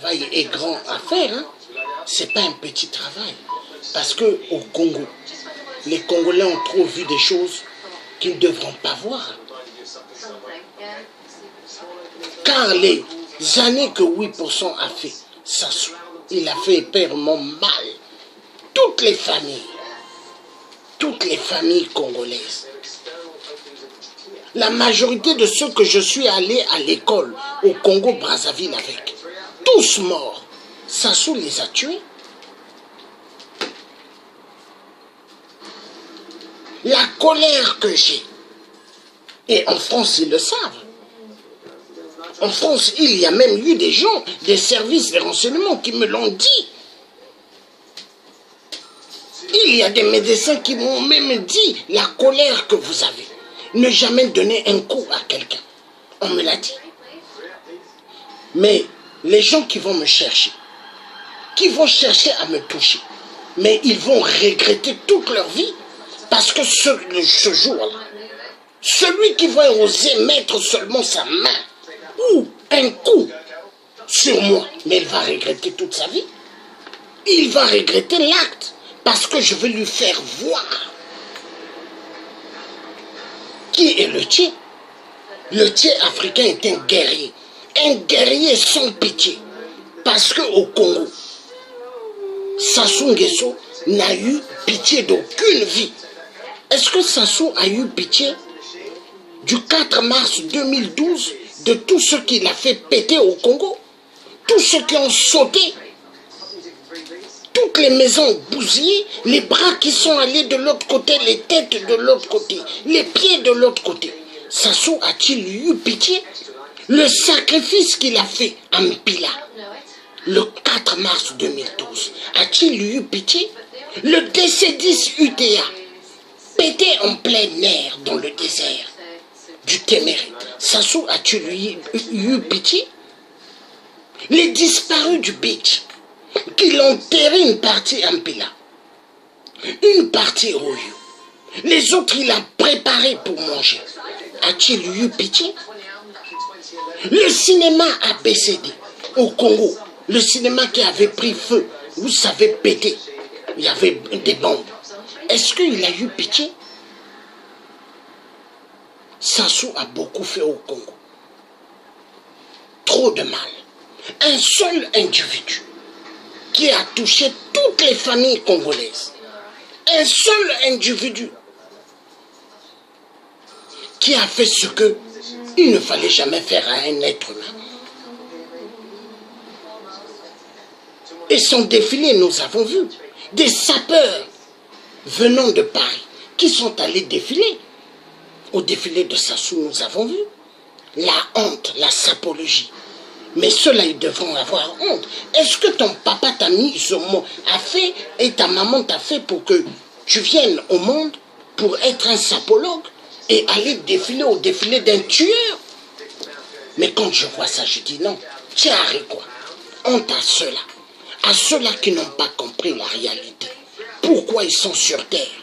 travail est grand à faire. Hein. Ce n'est pas un petit travail. Parce qu'au Congo, les Congolais ont trop vu des choses qu'ils ne devront pas voir. Car les années que 8% a fait, il a fait hyperement mal. Toutes les familles congolaises. La majorité de ceux que je suis allé à l'école au Congo-Brazzaville avec, tous morts. Sassou les a tués. La colère que j'ai, et en France ils le savent, en France il y a même eu des gens, des services de renseignement qui me l'ont dit. Il y a des médecins qui m'ont même dit la colère que vous avez. Ne jamais donner un coup à quelqu'un. On me l'a dit. Mais les gens qui vont me chercher, qui vont chercher à me toucher, mais ils vont regretter toute leur vie. Parce que ce jour-là, celui qui va oser mettre seulement sa main ou un coup sur moi, mais il va regretter toute sa vie. Il va regretter l'acte parce que je vais lui faire voir qui est le Tché. Le Tché africain est un guerrier sans pitié. Parce qu'au Congo, Sassou Nguesso n'a eu pitié d'aucune vie. Est-ce que Sassou a eu pitié du 4 mars 2012 de tous ceux qu'il a fait péter au Congo? Tous ceux qui ont sauté, toutes les maisons bousillées, les bras qui sont allés de l'autre côté, les têtes de l'autre côté, les pieds de l'autre côté. Sassou a-t-il eu pitié? Le sacrifice qu'il a fait à Mpila, le 4 mars 2012, a-t-il eu pitié? Le DC-10 UTA, pété en plein air dans le désert du Téméré, Sassou a-t-il eu pitié? Les disparus du beach, qu'il a enterré une partie à Mpila, une partie au Oyo, les autres il a préparé pour manger, a-t-il eu pitié? Le cinéma ABCD au Congo, le cinéma qui avait pris feu, vous savez, pété, il y avait des bombes. Est-ce qu'il a eu pitié? Sassou a beaucoup fait au Congo. Trop de mal. Un seul individu qui a touché toutes les familles congolaises. Un seul individu qui a fait ce que il ne fallait jamais faire à un être humain. Et son défilé, nous avons vu des sapeurs venant de Paris qui sont allés défiler. Au défilé de Sassou, nous avons vu la honte, la sapologie. Mais ceux-là, ils devront avoir honte. Est-ce que ton papa t'a mis ce mot, a fait, et ta maman t'a fait pour que tu viennes au monde pour être un sapologue et aller défiler au défilé d'un tueur? Mais quand je vois ça, je dis non, tiens, quoi. Honte à ceux-là qui n'ont pas compris la réalité. Pourquoi ils sont sur terre?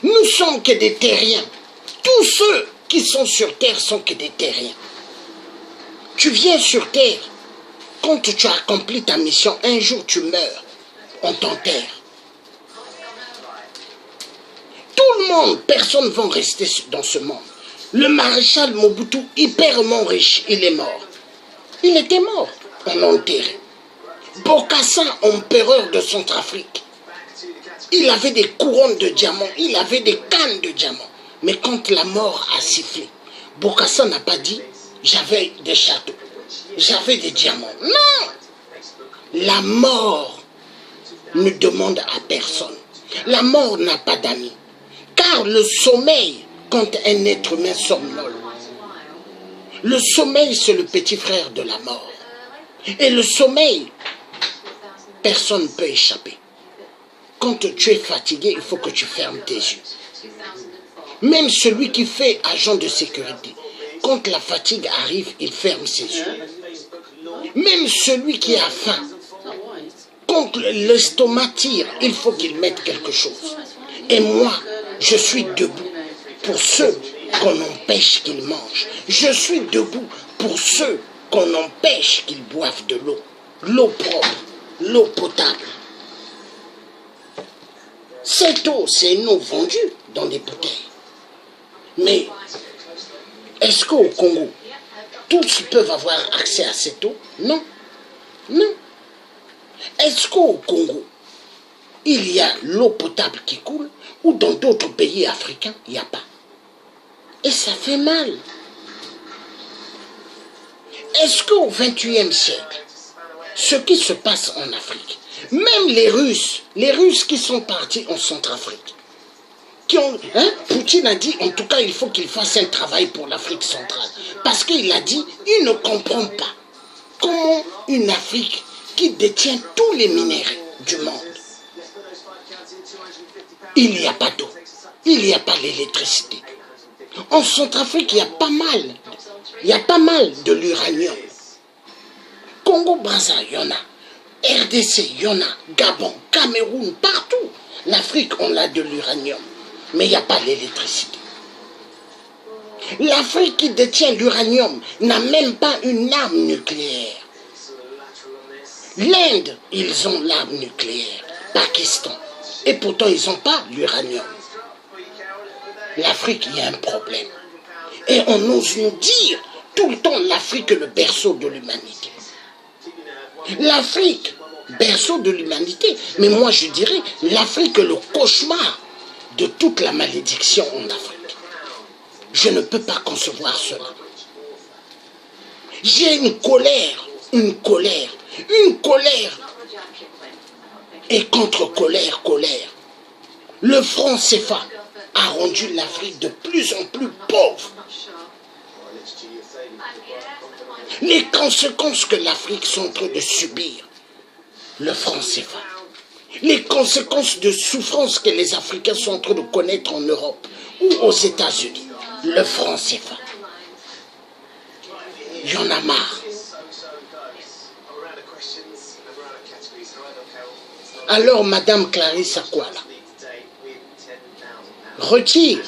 Nous sommes que des terriens. Tous ceux qui sont sur terre sont que des terriens. Tu viens sur terre. Quand tu as accompli ta mission, un jour tu meurs. On t'enterre. Tout le monde, personne ne va rester dans ce monde. Le maréchal Mobutu, hyperment riche, il est mort. Il était mort. On l'a enterré. Bokassa, empereur de Centrafrique. Il avait des couronnes de diamants, il avait des cannes de diamants. Mais quand la mort a sifflé, Bokassa n'a pas dit « j'avais des châteaux, j'avais des diamants ». Non! La mort ne demande à personne. La mort n'a pas d'amis. Car le sommeil, quand un être humain somnole, le sommeil c'est le petit frère de la mort. Et le sommeil, personne ne peut échapper. Quand tu es fatigué, il faut que tu fermes tes yeux. Même celui qui fait agent de sécurité, quand la fatigue arrive, il ferme ses yeux. Même celui qui a faim, quand l'estomac tire, il faut qu'il mette quelque chose. Et moi, je suis debout pour ceux qu'on empêche qu'ils mangent. Je suis debout pour ceux qu'on empêche qu'ils boivent de l'eau. L'eau propre, l'eau potable. Cette eau, c'est une eau vendue dans des bouteilles. Mais est-ce qu'au Congo, tous peuvent avoir accès à cette eau? Non. Non. Est-ce qu'au Congo, il y a l'eau potable qui coule ou dans d'autres pays africains, il n'y a pas? Et ça fait mal. Est-ce qu'au XXIe siècle, ce qui se passe en Afrique, même les Russes qui sont partis en Centrafrique, Poutine a dit, en tout cas, il faut qu'il fasse un travail pour l'Afrique centrale. Parce qu'il a dit, il ne comprend pas comment une Afrique qui détient tous les minéraux du monde, il n'y a pas d'eau, il n'y a pas l'électricité. En Centrafrique, il y a pas mal de l'uranium. Congo-Brazza, il y en a. RDC, il y en a. Gabon, Cameroun, partout. L'Afrique, on a de l'uranium. Mais il n'y a pas l'électricité. L'Afrique qui détient l'uranium n'a même pas une arme nucléaire. L'Inde, ils ont l'arme nucléaire. Pakistan. Et pourtant, ils n'ont pas l'uranium. L'Afrique, il y a un problème. Et on ose nous dire tout le temps l'Afrique est le berceau de l'humanité. L'Afrique, berceau de l'humanité. Mais moi, je dirais, l'Afrique est le cauchemar de toute la malédiction en Afrique. Je ne peux pas concevoir cela. J'ai une colère. Et contre colère. Le franc CFA a rendu l'Afrique de plus en plus pauvre. Les conséquences que l'Afrique est en train de subir, le franc CFA. Les conséquences de souffrance que les Africains sont en train de connaître en Europe ou aux États-Unis, le franc CFA. Il y en a marre. Alors, Madame Clarisse Akwala, retire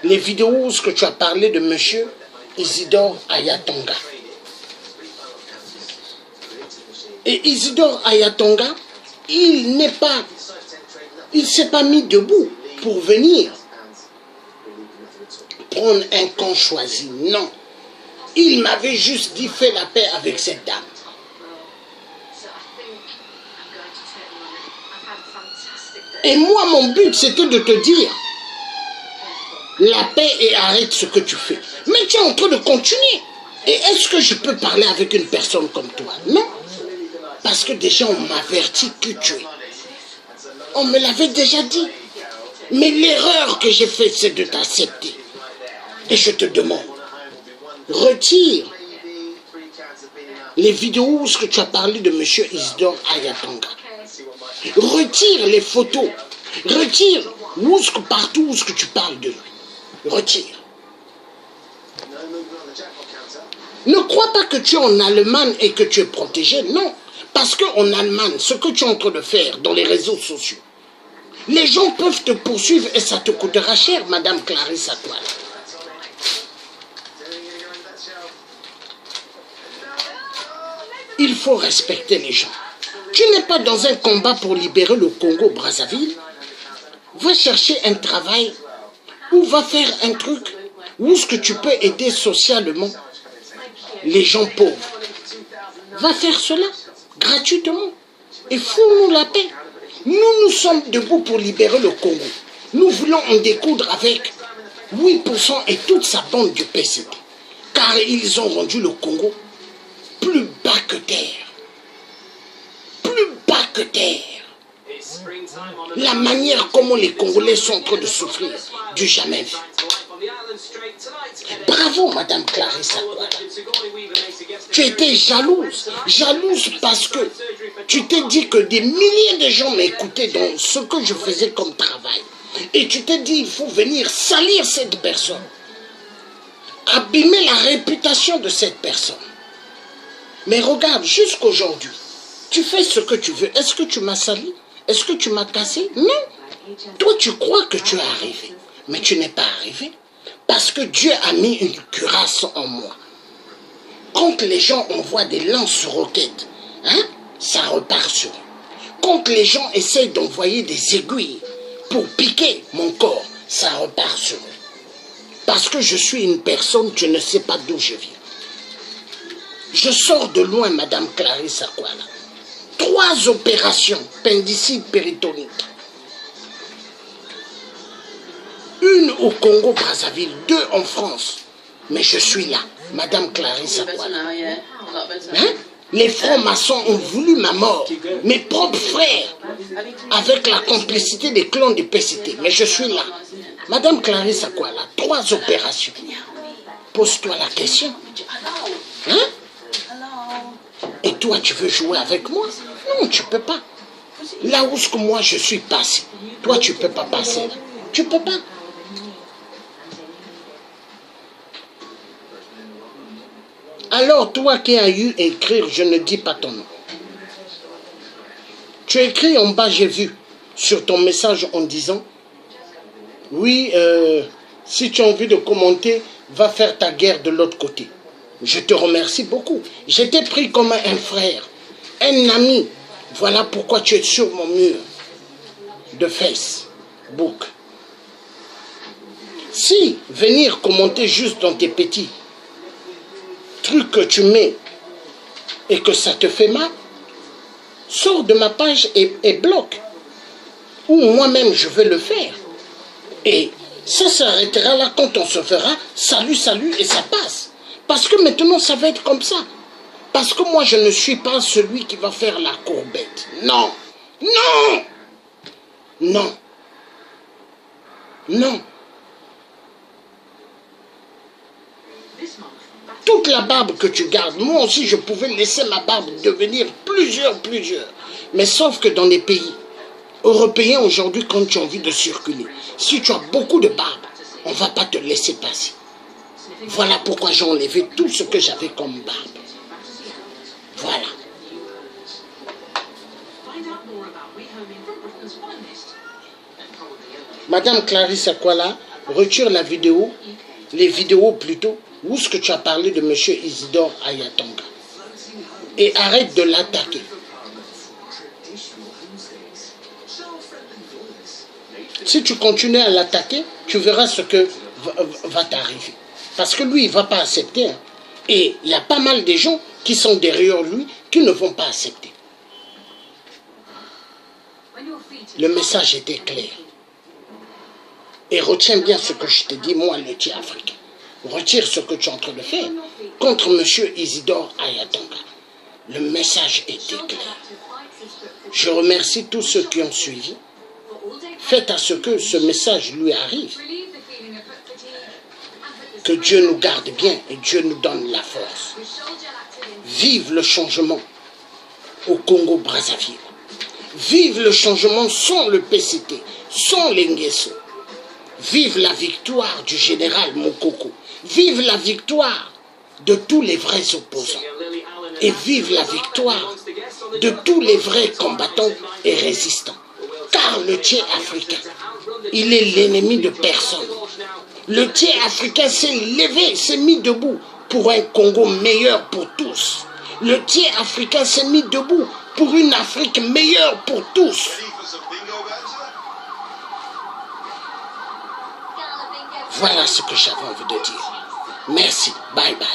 les vidéos où que tu as parlé de Monsieur Isidore Ayatonga. Et Isidore Ayatonga, il ne s'est pas mis debout pour venir prendre un camp choisi. Non. Il m'avait juste dit fais la paix avec cette dame. Et moi, mon but, c'était de te dire la paix et arrête ce que tu fais. Mais tu es en train de continuer. Et est-ce que je peux parler avec une personne comme toi? Non. Parce que déjà, on m'avertit que tu es. On me l'avait déjà dit. Mais l'erreur que j'ai faite, c'est de t'accepter. Et je te demande, retire les vidéos où tu as parlé de M. Isidore Ayatonga. Retire les photos. Retire partout où tu parles de lui. Retire. Ne crois pas que tu es en Allemagne et que tu es protégé. Non. Parce qu'en Allemagne, ce que tu es en train de faire dans les réseaux sociaux, les gens peuvent te poursuivre et ça te coûtera cher, Madame Clarisse Akwala. Il faut respecter les gens. Tu n'es pas dans un combat pour libérer le Congo-Brazzaville. Va chercher un travail ou va faire un truc où ce que tu peux aider socialement les gens pauvres. Va faire cela gratuitement et fous-nous la paix. Nous sommes debout pour libérer le Congo. Nous voulons en découdre avec 8% et toute sa bande du PCD. Car ils ont rendu le Congo plus bas que terre. Plus bas que terre. La manière comment les Congolais sont en train de souffrir, du jamais vu. Bravo, Madame Clarisse Akwala. Tu étais jalouse. Jalouse parce que tu t'es dit que des milliers de gens m'écoutaient dans ce que je faisais comme travail. Et tu t'es dit, il faut venir salir cette personne. Abîmer la réputation de cette personne. Mais regarde, jusqu'aujourd'hui, tu fais ce que tu veux. Est-ce que tu m'as sali? Est-ce que tu m'as cassé? Non. Toi, tu crois que tu es arrivé. Mais tu n'es pas arrivé. Parce que Dieu a mis une cuirasse en moi. Quand les gens envoient des lance-roquettes, hein, ça repart sur eux. Quand les gens essayent d'envoyer des aiguilles pour piquer mon corps, ça repart sur eux. Parce que je suis une personne, je ne sais pas d'où je viens. Je sors de loin, Madame Clarisse Akwala. 3 opérations, appendicite péritonite. Une au Congo-Brazzaville, 2 en France. Mais je suis là, Madame Clarisse Akwala. Hein? Les francs-maçons ont voulu ma mort. Mes propres frères, avec la complicité des clans du PCT. Mais je suis là. Madame Clarisse Akwala, 3 opérations. Pose-toi la question. Hein? Et toi, tu veux jouer avec moi? Non, tu ne peux pas. Là où que moi je suis passé, toi, tu ne peux pas passer là. Tu ne peux pas. Alors, toi qui as eu à écrire, je ne dis pas ton nom. Tu as écrit en bas, j'ai vu, sur ton message en disant, oui, si tu as envie de commenter, va faire ta guerre de l'autre côté. Je te remercie beaucoup. J'étais pris comme un frère, un ami. Voilà pourquoi tu es sur mon mur de Facebook. Si venir commenter juste dans tes petits trucs que tu mets et que ça te fait mal, sors de ma page et bloque. Ou moi-même je vais le faire. Et ça s'arrêtera là quand on se fera salut, salut et ça passe. Parce que maintenant ça va être comme ça. Parce que moi je ne suis pas celui qui va faire la courbette. Non. Non. Non. Non. Toute la barbe que tu gardes, moi aussi je pouvais laisser ma barbe devenir plusieurs. Mais sauf que dans les pays européens aujourd'hui, quand tu as envie de circuler, si tu as beaucoup de barbe, on ne va pas te laisser passer. Voilà pourquoi j'ai enlevé tout ce que j'avais comme barbe. Voilà. Madame Clarisse Akwala, retire la vidéo, les vidéos plutôt, où est-ce que tu as parlé de M. Isidore Ayatonga. Et arrête de l'attaquer. Si tu continues à l'attaquer, tu verras ce que va t'arriver. Parce que lui, il ne va pas accepter. Hein. Et il y a pas mal de gens qui sont derrière lui qui ne vont pas accepter. Le message était clair. Et retiens bien ce que je te dis, moi, le laitier africain. Retire ce que tu es en train de faire contre M. Isidore Ayatonga. Le message était clair. Je remercie tous ceux qui ont suivi. Faites à ce que ce message lui arrive. Que Dieu nous garde bien et Dieu nous donne la force. Vive le changement au Congo-Brazzaville. Vive le changement sans le PCT, sans les Nguesso. Vive la victoire du général Mokoko. Vive la victoire de tous les vrais opposants. Et vive la victoire de tous les vrais combattants et résistants. Car le tiers africain, il est l'ennemi de personne. Le tiers africain s'est levé, s'est mis debout pour un Congo meilleur pour tous. Le tiers africain s'est mis debout pour une Afrique meilleure pour tous. Voilà ce que j'avais envie de dire. Merci. Bye bye.